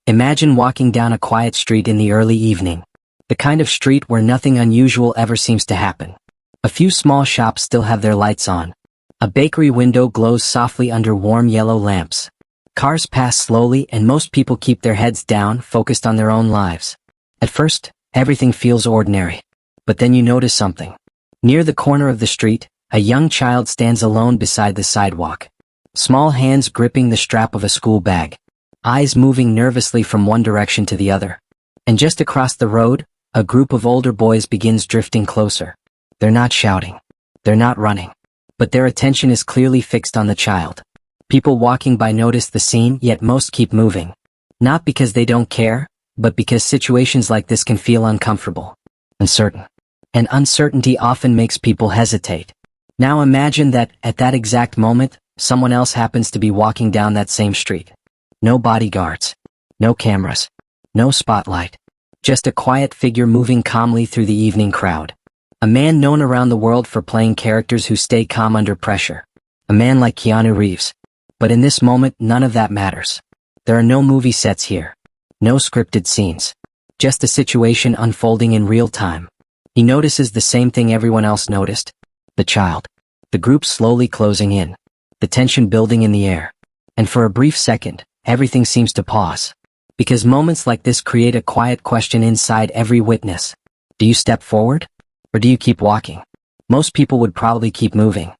Imagine walking down a quiet street in the early evening. The kind of street where nothing unusual ever seems to happen. A few small shops still have their lights on. A bakery window glows softly under warm yellow lamps. Cars pass slowly and most people keep their heads down, focused on their own lives. At first, everything feels ordinary. But then you notice something. Near the corner of the street, a young child stands alone beside the sidewalk. Small hands gripping the strap of a school bag. Eyes moving nervously from one direction to the other. And just across the road, a group of older boys begins drifting closer. They're not shouting. They're not running. But their attention is clearly fixed on the child. People walking by notice the scene, yet most keep moving. Not because they don't care, but because situations like this can feel uncomfortable. Uncertain. And uncertainty often makes people hesitate. Now imagine that, at that exact moment, someone else happens to be walking down that same street. No bodyguards. No cameras. No spotlight. Just a quiet figure moving calmly through the evening crowd. A man known around the world for playing characters who stay calm under pressure. A man like Keanu Reeves. But in this moment, none of that matters. There are no movie sets here. No scripted scenes. Just a situation unfolding in real time. He notices the same thing everyone else noticed. The child. The group slowly closing in. The tension building in the air. And for a brief second, everything seems to pause. Because moments like this create a quiet question inside every witness. Do you step forward? Or do you keep walking? Most people would probably keep moving.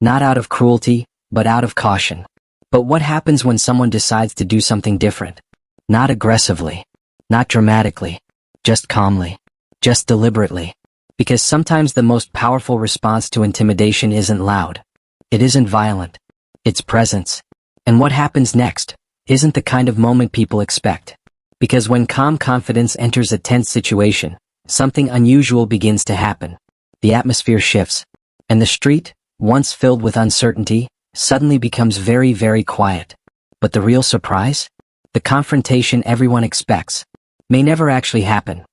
Not out of cruelty, but out of caution. But what happens when someone decides to do something different? Not aggressively. Not dramatically. Just calmly. Just deliberately. Because sometimes the most powerful response to intimidation isn't loud. It isn't violent. It's presence. And what happens next isn't the kind of moment people expect. Because when calm confidence enters a tense situation, something unusual begins to happen. The atmosphere shifts. And the street, once filled with uncertainty, suddenly becomes very, very quiet. But the real surprise? The confrontation everyone expects may never actually happen.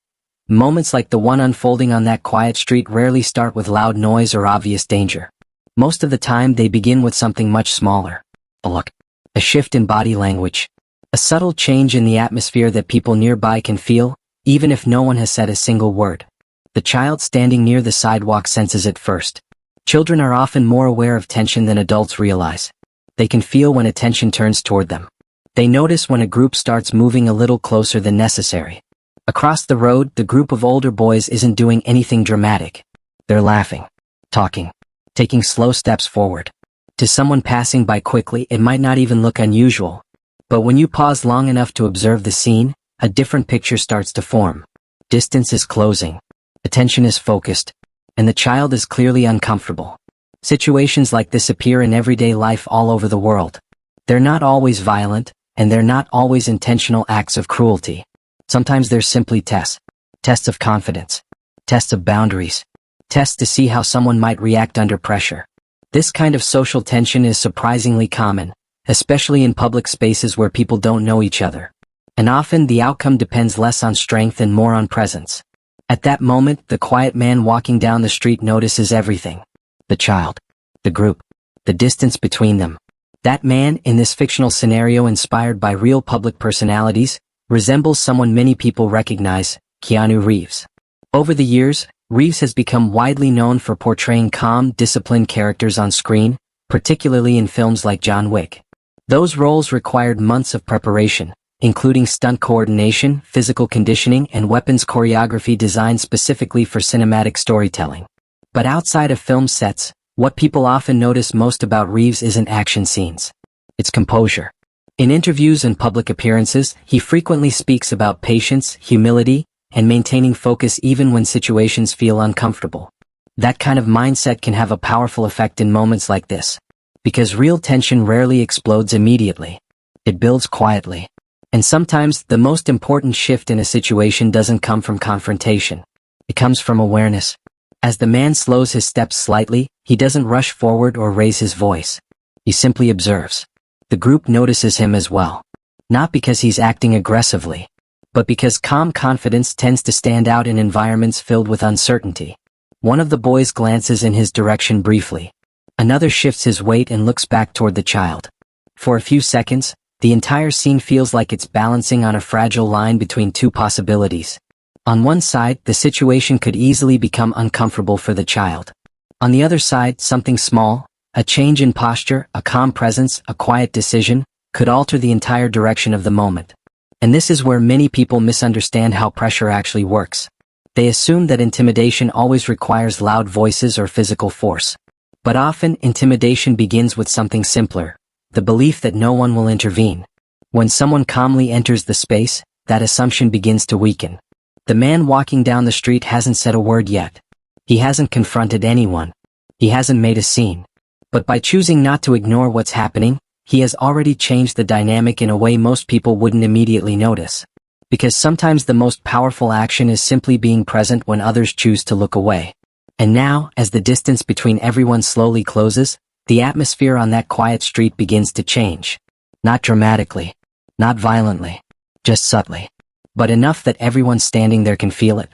Moments like the one unfolding on that quiet street rarely start with loud noise or obvious danger. Most of the time they begin with something much smaller. A look. A shift in body language. A subtle change in the atmosphere that people nearby can feel, even if no one has said a single word. The child standing near the sidewalk senses it first. Children are often more aware of tension than adults realize. They can feel when attention turns toward them. They notice when a group starts moving a little closer than necessary. Across the road, the group of older boys isn't doing anything dramatic. They're laughing, talking, taking slow steps forward. To someone passing by quickly, it might not even look unusual. But when you pause long enough to observe the scene, a different picture starts to form. Distance is closing. Attention is focused. And the child is clearly uncomfortable. Situations like this appear in everyday life all over the world. They're not always violent, and they're not always intentional acts of cruelty. Sometimes they're simply tests. Tests of confidence. Tests of boundaries. Tests to see how someone might react under pressure. This kind of social tension is surprisingly common, especially in public spaces where people don't know each other. And often the outcome depends less on strength and more on presence. At that moment, the quiet man walking down the street notices everything. The child. The group. The distance between them. That man, in this fictional scenario inspired by real public personalities, resembles someone many people recognize, Keanu Reeves. Over the years, Reeves has become widely known for portraying calm, disciplined characters on screen, particularly in films like John Wick. Those roles required months of preparation, including stunt coordination, physical conditioning, and weapons choreography designed specifically for cinematic storytelling. But outside of film sets, what people often notice most about Reeves isn't action scenes. It's composure. In interviews and public appearances, he frequently speaks about patience, humility, and maintaining focus even when situations feel uncomfortable. That kind of mindset can have a powerful effect in moments like this. Because real tension rarely explodes immediately. It builds quietly. And sometimes, the most important shift in a situation doesn't come from confrontation. It comes from awareness. As the man slows his steps slightly, he doesn't rush forward or raise his voice. He simply observes. The group notices him as well. Not because he's acting aggressively, but because calm confidence tends to stand out in environments filled with uncertainty. One of the boys glances in his direction briefly. Another shifts his weight and looks back toward the child. For a few seconds, The entire scene feels like it's balancing on a fragile line between two possibilities. On one side, the situation could easily become uncomfortable for the child. On the other side, something small, a change in posture, a calm presence, a quiet decision, could alter the entire direction of the moment. And this is where many people misunderstand how pressure actually works. They assume that intimidation always requires loud voices or physical force. But often, intimidation begins with something simpler, the belief that no one will intervene. When someone calmly enters the space, that assumption begins to weaken. The man walking down the street hasn't said a word yet. He hasn't confronted anyone. He hasn't made a scene. But by choosing not to ignore what's happening, he has already changed the dynamic in a way most people wouldn't immediately notice. Because sometimes the most powerful action is simply being present when others choose to look away. And now, as the distance between everyone slowly closes, the atmosphere on that quiet street begins to change. Not dramatically. Not violently. Just subtly. But enough that everyone standing there can feel it.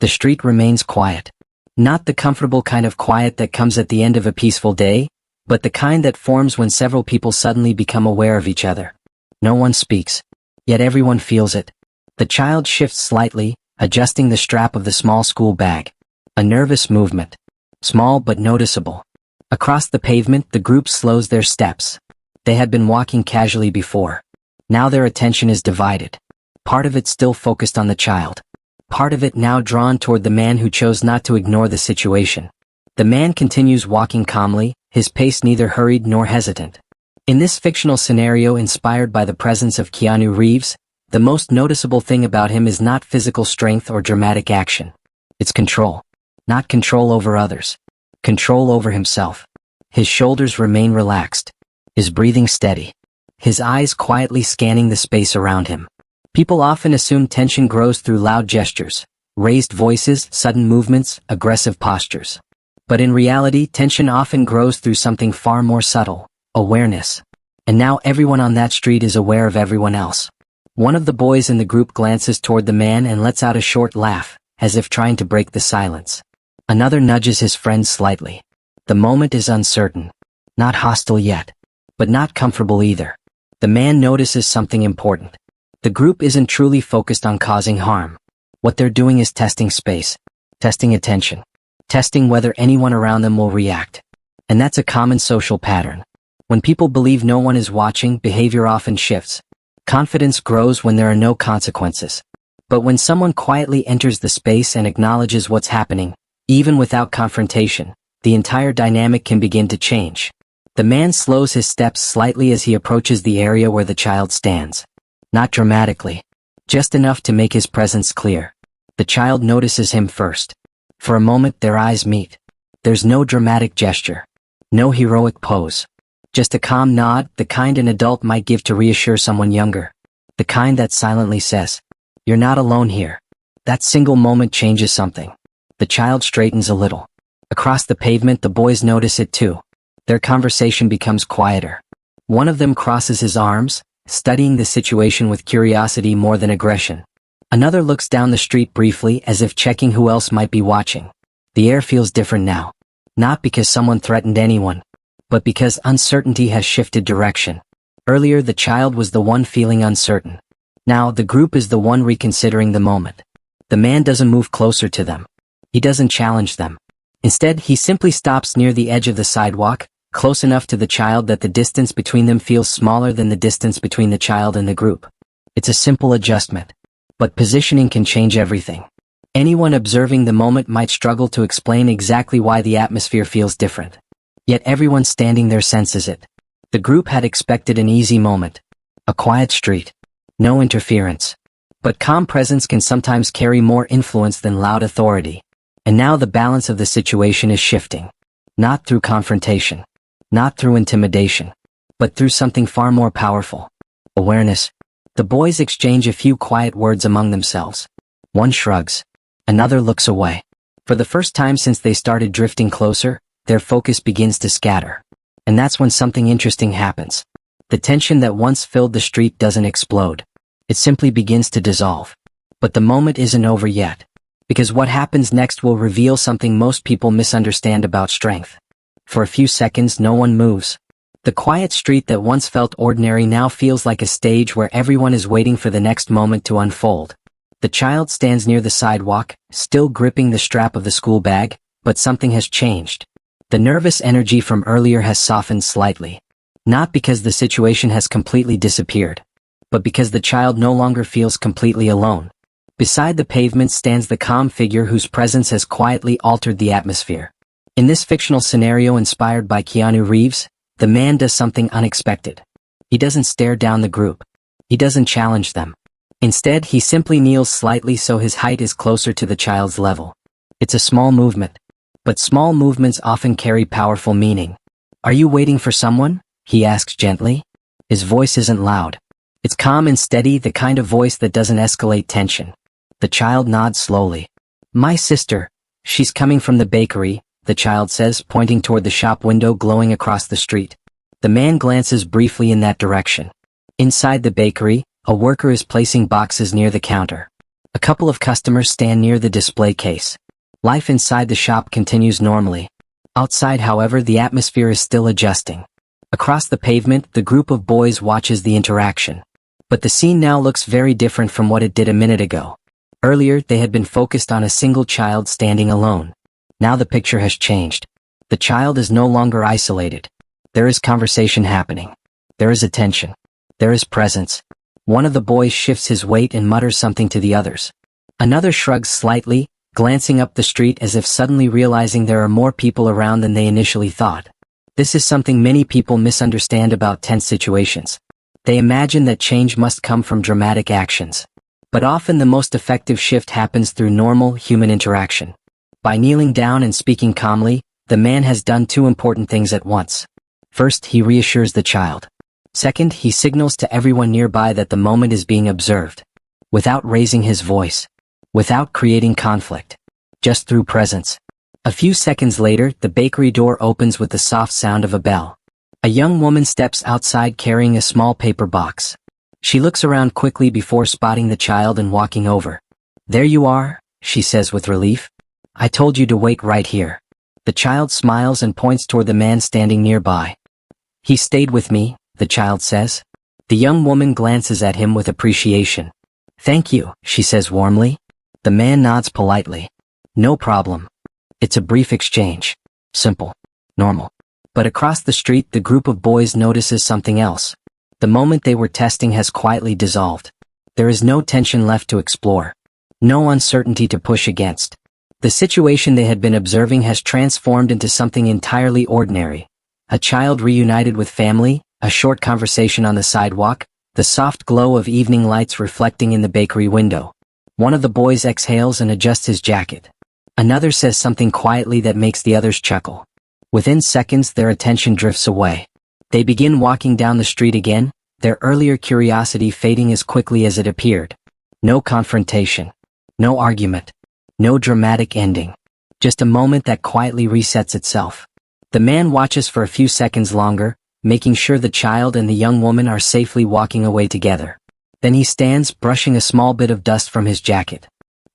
The street remains quiet. Not the comfortable kind of quiet that comes at the end of a peaceful day, but the kind that forms when several people suddenly become aware of each other. No one speaks. Yet everyone feels it. The child shifts slightly, adjusting the strap of the small school bag. A nervous movement. Small but noticeable. Across the pavement, the group slows their steps. They had been walking casually before. Now their attention is divided. Part of it still focused on the child. Part of it now drawn toward the man who chose not to ignore the situation. The man continues walking calmly, his pace neither hurried nor hesitant. In this fictional scenario inspired by the presence of Keanu Reeves, the most noticeable thing about him is not physical strength or dramatic action. It's control. Not control over others. Control over himself. His shoulders remain relaxed. His breathing steady. His eyes quietly scanning the space around him. People often assume tension grows through loud gestures, raised voices, sudden movements, aggressive postures. But in reality, tension often grows through something far more subtle, awareness. And now everyone on that street is aware of everyone else. One of the boys in the group glances toward the man and lets out a short laugh, as if trying to break the silence. Another nudges his friend slightly. The moment is uncertain. Not hostile yet. But not comfortable either. The man notices something important. The group isn't truly focused on causing harm. What they're doing is testing space. Testing attention. Testing whether anyone around them will react. And that's a common social pattern. When people believe no one is watching, behavior often shifts. Confidence grows when there are no consequences. But when someone quietly enters the space and acknowledges what's happening, even without confrontation, the entire dynamic can begin to change. The man slows his steps slightly as he approaches the area where the child stands. Not dramatically. Just enough to make his presence clear. The child notices him first. For a moment their eyes meet. There's no dramatic gesture. No heroic pose. Just a calm nod, the kind an adult might give to reassure someone younger. The kind that silently says, "You're not alone here." That single moment changes something. The child straightens a little. Across the pavement the boys notice it too. Their conversation becomes quieter. One of them crosses his arms, studying the situation with curiosity more than aggression. Another looks down the street briefly as if checking who else might be watching. The air feels different now. Not because someone threatened anyone, but because uncertainty has shifted direction. Earlier the child was the one feeling uncertain. Now the group is the one reconsidering the moment. The man doesn't move closer to them. He doesn't challenge them. Instead, he simply stops near the edge of the sidewalk, close enough to the child that the distance between them feels smaller than the distance between the child and the group. It's a simple adjustment. But positioning can change everything. Anyone observing the moment might struggle to explain exactly why the atmosphere feels different. Yet everyone standing there senses it. The group had expected an easy moment. A quiet street. No interference. But calm presence can sometimes carry more influence than loud authority. And now the balance of the situation is shifting. Not through confrontation. Not through intimidation. But through something far more powerful. Awareness. The boys exchange a few quiet words among themselves. One shrugs. Another looks away. For the first time since they started drifting closer, their focus begins to scatter. And that's when something interesting happens. The tension that once filled the street doesn't explode. It simply begins to dissolve. But the moment isn't over yet. Because what happens next will reveal something most people misunderstand about strength. For a few seconds no one moves. The quiet street that once felt ordinary now feels like a stage where everyone is waiting for the next moment to unfold. The child stands near the sidewalk, still gripping the strap of the school bag, but something has changed. The nervous energy from earlier has softened slightly. Not because the situation has completely disappeared, but because the child no longer feels completely alone. Beside the pavement stands the calm figure whose presence has quietly altered the atmosphere. In this fictional scenario inspired by Keanu Reeves, the man does something unexpected. He doesn't stare down the group. He doesn't challenge them. Instead, he simply kneels slightly so his height is closer to the child's level. It's a small movement. But small movements often carry powerful meaning. "Are you waiting for someone?" he asks gently. His voice isn't loud. It's calm and steady, the kind of voice that doesn't escalate tension. The child nods slowly. "My sister. She's coming from the bakery," the child says, pointing toward the shop window glowing across the street. The man glances briefly in that direction. Inside the bakery, a worker is placing boxes near the counter. A couple of customers stand near the display case. Life inside the shop continues normally. Outside, however, the atmosphere is still adjusting. Across the pavement, the group of boys watches the interaction. But the scene now looks very different from what it did a minute ago. Earlier, they had been focused on a single child standing alone. Now the picture has changed. The child is no longer isolated. There is conversation happening. There is attention. There is presence. One of the boys shifts his weight and mutters something to the others. Another shrugs slightly, glancing up the street as if suddenly realizing there are more people around than they initially thought. This is something many people misunderstand about tense situations. They imagine that change must come from dramatic actions. But often the most effective shift happens through normal human interaction. By kneeling down and speaking calmly, the man has done two important things at once. First, he reassures the child. Second, he signals to everyone nearby that the moment is being observed. Without raising his voice. Without creating conflict. Just through presence. A few seconds later, the bakery door opens with the soft sound of a bell. A young woman steps outside carrying a small paper box. She looks around quickly before spotting the child and walking over. "There you are," she says with relief. "I told you to wait right here." The child smiles and points toward the man standing nearby. "He stayed with me," the child says. The young woman glances at him with appreciation. "Thank you," she says warmly. The man nods politely. "No problem." It's a brief exchange. Simple. Normal. But across the street, the group of boys notices something else. The moment they were testing has quietly dissolved. There is no tension left to explore. No uncertainty to push against. The situation they had been observing has transformed into something entirely ordinary. A child reunited with family, a short conversation on the sidewalk, the soft glow of evening lights reflecting in the bakery window. One of the boys exhales and adjusts his jacket. Another says something quietly that makes the others chuckle. Within seconds, their attention drifts away. They begin walking down the street again, their earlier curiosity fading as quickly as it appeared. No confrontation. No argument. No dramatic ending. Just a moment that quietly resets itself. The man watches for a few seconds longer, making sure the child and the young woman are safely walking away together. Then he stands, brushing a small bit of dust from his jacket.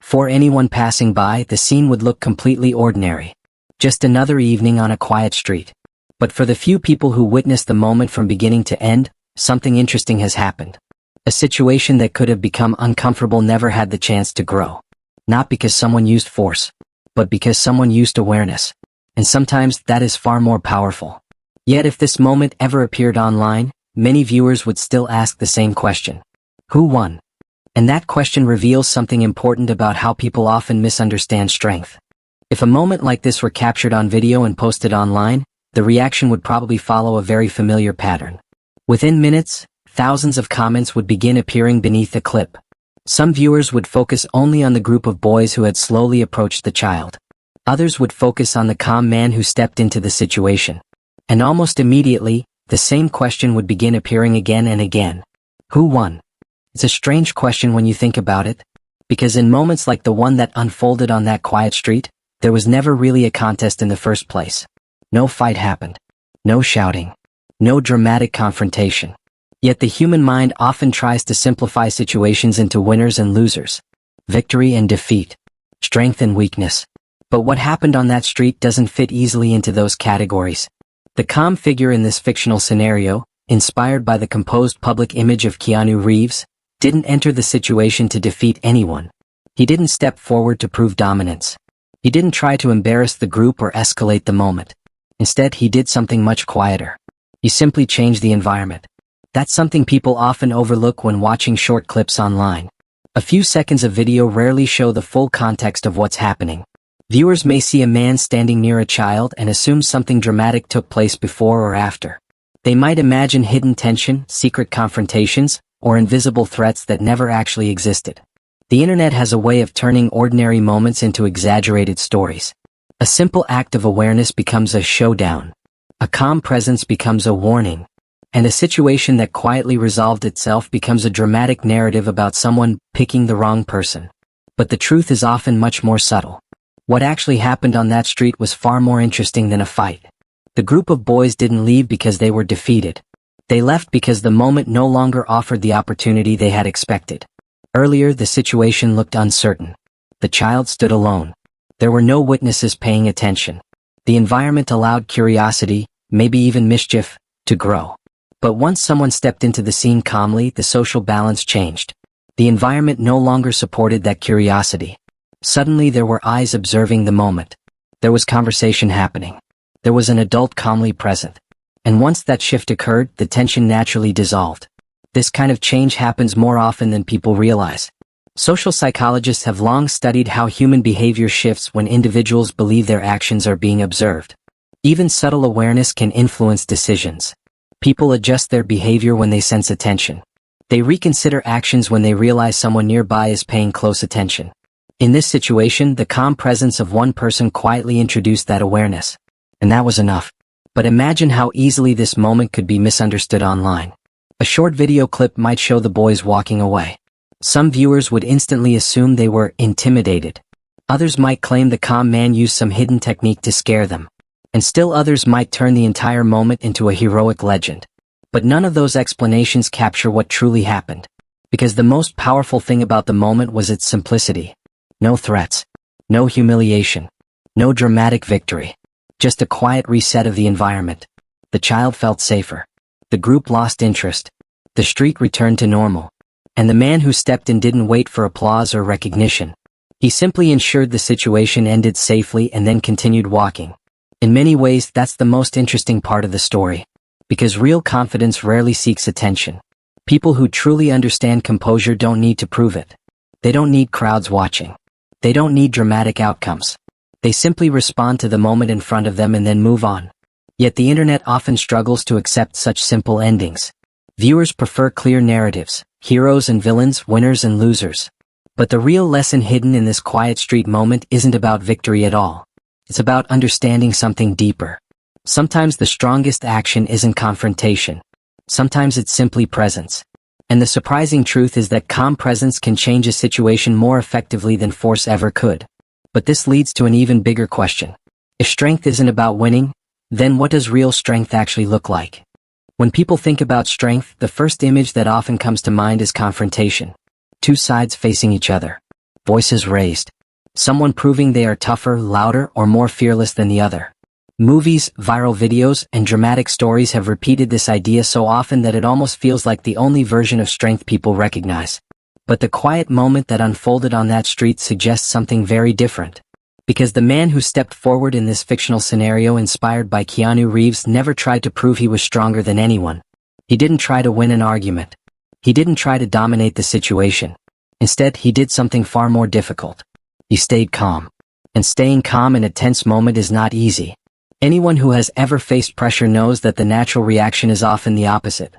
For anyone passing by, the scene would look completely ordinary. Just another evening on a quiet street. But for the few people who witnessed the moment from beginning to end, something interesting has happened. A situation that could have become uncomfortable never had the chance to grow. Not because someone used force, but because someone used awareness. And sometimes that is far more powerful. Yet if this moment ever appeared online, many viewers would still ask the same question. Who won? And that question reveals something important about how people often misunderstand strength. If a moment like this were captured on video and posted online, the reaction would probably follow a very familiar pattern. Within minutes, thousands of comments would begin appearing beneath the clip. Some viewers would focus only on the group of boys who had slowly approached the child. Others would focus on the calm man who stepped into the situation. And almost immediately, the same question would begin appearing again and again. Who won? It's a strange question when you think about it, because in moments like the one that unfolded on that quiet street, there was never really a contest in the first place. No fight happened. No shouting. No dramatic confrontation. Yet the human mind often tries to simplify situations into winners and losers. Victory and defeat. Strength and weakness. But what happened on that street doesn't fit easily into those categories. The calm figure in this fictional scenario, inspired by the composed public image of Keanu Reeves, didn't enter the situation to defeat anyone. He didn't step forward to prove dominance. He didn't try to embarrass the group or escalate the moment. Instead, he did something much quieter. He simply changed the environment. That's something people often overlook when watching short clips online. A few seconds of video rarely show the full context of what's happening. Viewers may see a man standing near a child and assume something dramatic took place before or after. They might imagine hidden tension, secret confrontations, or invisible threats that never actually existed. The internet has a way of turning ordinary moments into exaggerated stories. A simple act of awareness becomes a showdown. A calm presence becomes a warning. And a situation that quietly resolved itself becomes a dramatic narrative about someone picking the wrong person. But the truth is often much more subtle. What actually happened on that street was far more interesting than a fight. The group of boys didn't leave because they were defeated. They left because the moment no longer offered the opportunity they had expected. Earlier, the situation looked uncertain. The child stood alone. There were no witnesses paying attention. The environment allowed curiosity, maybe even mischief, to grow. But once someone stepped into the scene calmly, the social balance changed. The environment no longer supported that curiosity. Suddenly there were eyes observing the moment. There was conversation happening. There was an adult calmly present. And once that shift occurred, the tension naturally dissolved. This kind of change happens more often than people realize. Social psychologists have long studied how human behavior shifts when individuals believe their actions are being observed. Even subtle awareness can influence decisions. People adjust their behavior when they sense attention. They reconsider actions when they realize someone nearby is paying close attention. In this situation, the calm presence of one person quietly introduced that awareness. And that was enough. But imagine how easily this moment could be misunderstood online. A short video clip might show the boys walking away. Some viewers would instantly assume they were intimidated. Others might claim the calm man used some hidden technique to scare them. And still others might turn the entire moment into a heroic legend. But none of those explanations capture what truly happened. Because the most powerful thing about the moment was its simplicity. No threats. No humiliation. No dramatic victory. Just a quiet reset of the environment. The child felt safer. The group lost interest. The street returned to normal. And the man who stepped in didn't wait for applause or recognition. He simply ensured the situation ended safely and then continued walking. In many ways, that's the most interesting part of the story. Because real confidence rarely seeks attention. People who truly understand composure don't need to prove it. They don't need crowds watching. They don't need dramatic outcomes. They simply respond to the moment in front of them and then move on. Yet the internet often struggles to accept such simple endings. Viewers prefer clear narratives, heroes and villains, winners and losers. But the real lesson hidden in this quiet street moment isn't about victory at all. It's about understanding something deeper. Sometimes the strongest action isn't confrontation. Sometimes it's simply presence. And the surprising truth is that calm presence can change a situation more effectively than force ever could. But this leads to an even bigger question. If strength isn't about winning, then what does real strength actually look like? When people think about strength, the first image that often comes to mind is confrontation. Two sides facing each other. Voices raised. Someone proving they are tougher, louder, or more fearless than the other. Movies, viral videos, and dramatic stories have repeated this idea so often that it almost feels like the only version of strength people recognize. But the quiet moment that unfolded on that street suggests something very different. Because the man who stepped forward in this fictional scenario inspired by Keanu Reeves never tried to prove he was stronger than anyone. He didn't try to win an argument. He didn't try to dominate the situation. Instead, he did something far more difficult. He stayed calm. And staying calm in a tense moment is not easy. Anyone who has ever faced pressure knows that the natural reaction is often the opposite.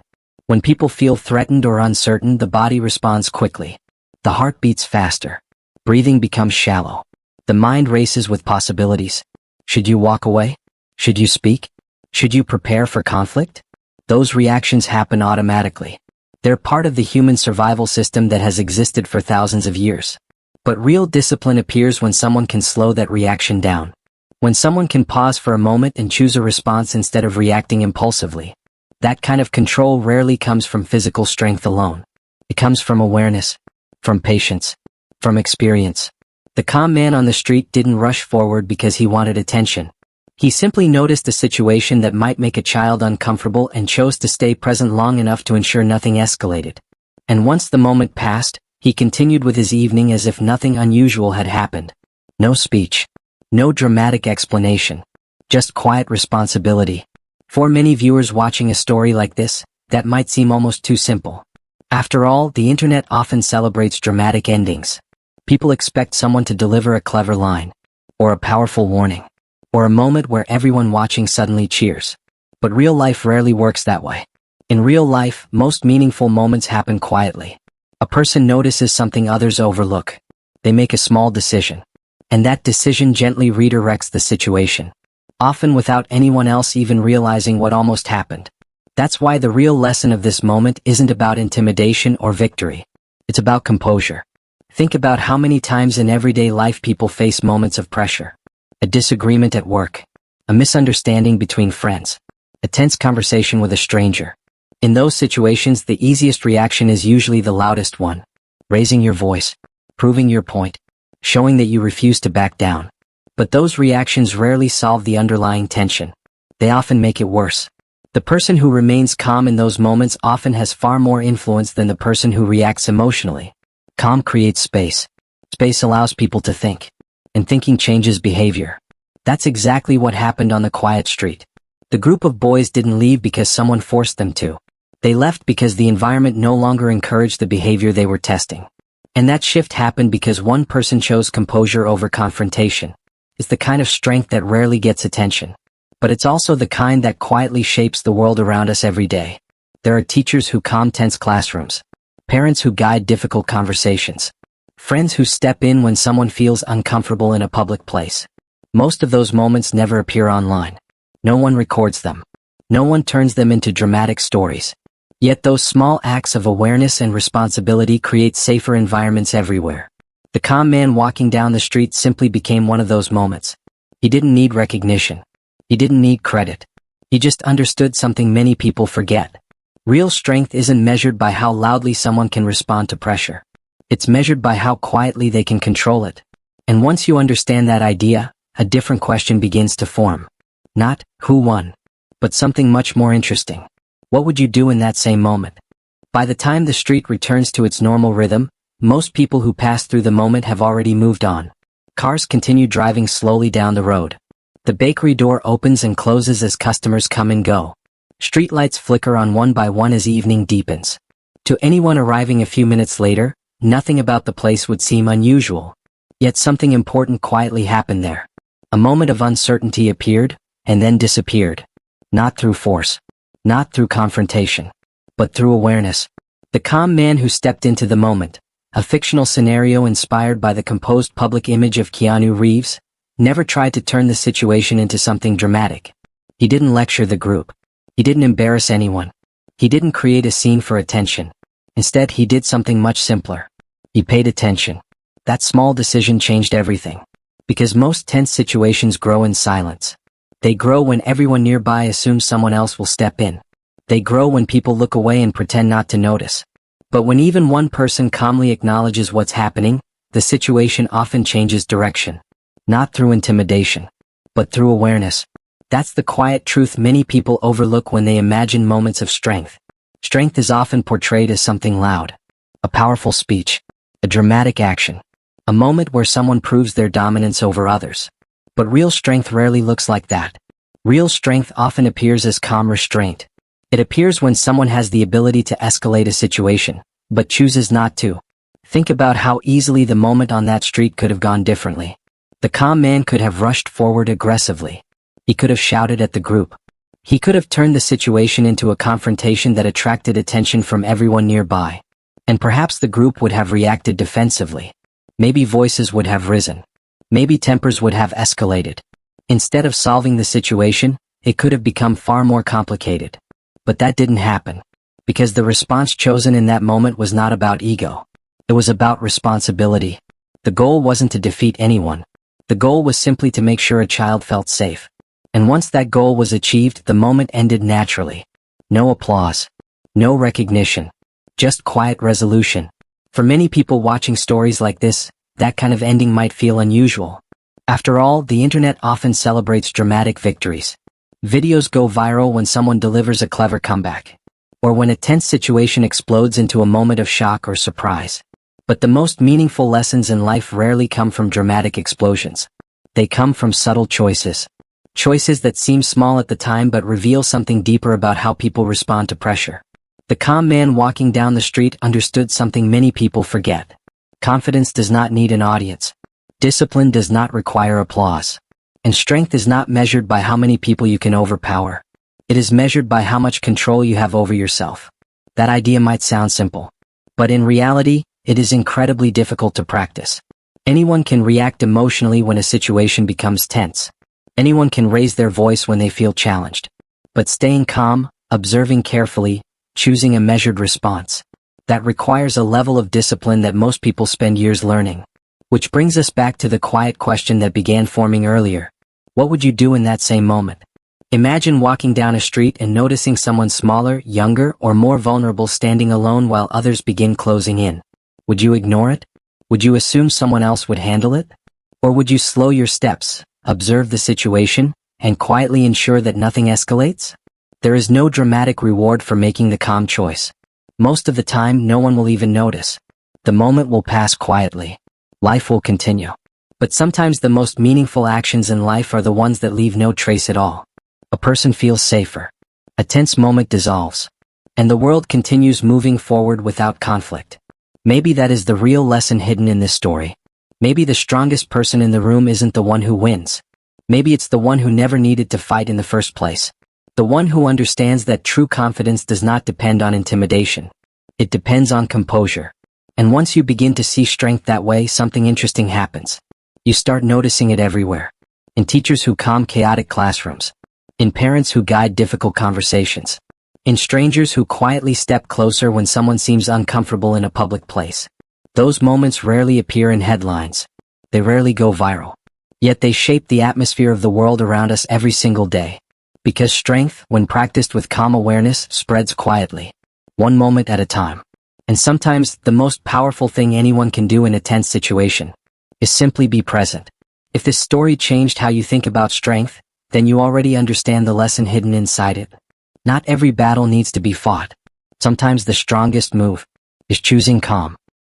When people feel threatened or uncertain, the body responds quickly. The heart beats faster. Breathing becomes shallow. The mind races with possibilities. Should you walk away? Should you speak? Should you prepare for conflict? Those reactions happen automatically. They're part of the human survival system that has existed for thousands of years. But real discipline appears when someone can slow that reaction down. When someone can pause for a moment and choose a response instead of reacting impulsively. That kind of control rarely comes from physical strength alone. It comes from awareness, from patience, from experience. The calm man on the street didn't rush forward because he wanted attention. He simply noticed a situation that might make a child uncomfortable and chose to stay present long enough to ensure nothing escalated. And once the moment passed, he continued with his evening as if nothing unusual had happened. No speech. No dramatic explanation. Just quiet responsibility. For many viewers watching a story like this, that might seem almost too simple. After all, the internet often celebrates dramatic endings. People expect someone to deliver a clever line, or a powerful warning, or a moment where everyone watching suddenly cheers. But real life rarely works that way. In real life, most meaningful moments happen quietly. A person notices something others overlook. They make a small decision. And that decision gently redirects the situation, often without anyone else even realizing what almost happened. That's why the real lesson of this moment isn't about intimidation or victory. It's about composure. Think about how many times in everyday life people face moments of pressure. A disagreement at work. A misunderstanding between friends. A tense conversation with a stranger. In those situations, the easiest reaction is usually the loudest one. Raising your voice. Proving your point. Showing that you refuse to back down. But those reactions rarely solve the underlying tension. They often make it worse. The person who remains calm in those moments often has far more influence than the person who reacts emotionally. Calm creates space. Space allows people to think. And thinking changes behavior. That's exactly what happened on the quiet street. The group of boys didn't leave because someone forced them to. They left because the environment no longer encouraged the behavior they were testing. And that shift happened because one person chose composure over confrontation. It's the kind of strength that rarely gets attention. But it's also the kind that quietly shapes the world around us every day. There are teachers who calm tense classrooms. Parents who guide difficult conversations. Friends who step in when someone feels uncomfortable in a public place. Most of those moments never appear online. No one records them. No one turns them into dramatic stories. Yet those small acts of awareness and responsibility create safer environments everywhere. The calm man walking down the street simply became one of those moments. He didn't need recognition. He didn't need credit. He just understood something many people forget. Real strength isn't measured by how loudly someone can respond to pressure. It's measured by how quietly they can control it. And once you understand that idea, a different question begins to form. Not, who won? But something much more interesting. What would you do in that same moment? By the time the street returns to its normal rhythm, most people who pass through the moment have already moved on. Cars continue driving slowly down the road. The bakery door opens and closes as customers come and go. Streetlights flicker on one by one as evening deepens. To anyone arriving a few minutes later, nothing about the place would seem unusual. Yet something important quietly happened there. A moment of uncertainty appeared, and then disappeared. Not through force. Not through confrontation. But through awareness. The calm man who stepped into the moment, a fictional scenario inspired by the composed public image of Keanu Reeves, never tried to turn the situation into something dramatic. He didn't lecture the group. He didn't embarrass anyone. He didn't create a scene for attention. Instead, he did something much simpler. He paid attention. That small decision changed everything. Because most tense situations grow in silence. They grow when everyone nearby assumes someone else will step in. They grow when people look away and pretend not to notice. But when even one person calmly acknowledges what's happening, the situation often changes direction. Not through intimidation, but through awareness. That's the quiet truth many people overlook when they imagine moments of strength. Strength is often portrayed as something loud. A powerful speech. A dramatic action. A moment where someone proves their dominance over others. But real strength rarely looks like that. Real strength often appears as calm restraint. It appears when someone has the ability to escalate a situation, but chooses not to. Think about how easily the moment on that street could have gone differently. The calm man could have rushed forward aggressively. He could have shouted at the group. He could have turned the situation into a confrontation that attracted attention from everyone nearby. And perhaps the group would have reacted defensively. Maybe voices would have risen. Maybe tempers would have escalated. Instead of solving the situation, it could have become far more complicated. But that didn't happen. Because the response chosen in that moment was not about ego. It was about responsibility. The goal wasn't to defeat anyone. The goal was simply to make sure a child felt safe. And once that goal was achieved, the moment ended naturally. No applause. No recognition. Just quiet resolution. For many people watching stories like this, that kind of ending might feel unusual. After all, the internet often celebrates dramatic victories. Videos go viral when someone delivers a clever comeback, or when a tense situation explodes into a moment of shock or surprise. But the most meaningful lessons in life rarely come from dramatic explosions. They come from subtle choices. Choices that seem small at the time but reveal something deeper about how people respond to pressure. The calm man walking down the street understood something many people forget. Confidence does not need an audience. Discipline does not require applause. And strength is not measured by how many people you can overpower. It is measured by how much control you have over yourself. That idea might sound simple, but in reality, it is incredibly difficult to practice. Anyone can react emotionally when a situation becomes tense. Anyone can raise their voice when they feel challenged. But staying calm, observing carefully, choosing a measured response, that requires a level of discipline that most people spend years learning. Which brings us back to the quiet question that began forming earlier. What would you do in that same moment? Imagine walking down a street and noticing someone smaller, younger, or more vulnerable standing alone while others begin closing in. Would you ignore it? Would you assume someone else would handle it? Or would you slow your steps, observe the situation, and quietly ensure that nothing escalates? There is no dramatic reward for making the calm choice. Most of the time, no one will even notice. The moment will pass quietly. Life will continue. But sometimes the most meaningful actions in life are the ones that leave no trace at all. A person feels safer. A tense moment dissolves. And the world continues moving forward without conflict. Maybe that is the real lesson hidden in this story. Maybe the strongest person in the room isn't the one who wins. Maybe it's the one who never needed to fight in the first place. The one who understands that true confidence does not depend on intimidation. It depends on composure. And once you begin to see strength that way, something interesting happens. You start noticing it everywhere. In teachers who calm chaotic classrooms. In parents who guide difficult conversations. In strangers who quietly step closer when someone seems uncomfortable in a public place. Those moments rarely appear in headlines. They rarely go viral. Yet they shape the atmosphere of the world around us every single day. Because strength, when practiced with calm awareness, spreads quietly. One moment at a time. And sometimes, the most powerful thing anyone can do in a tense situation is simply be present. If this story changed how you think about strength, then you already understand the lesson hidden inside it. Not every battle needs to be fought. Sometimes the strongest move is choosing calm.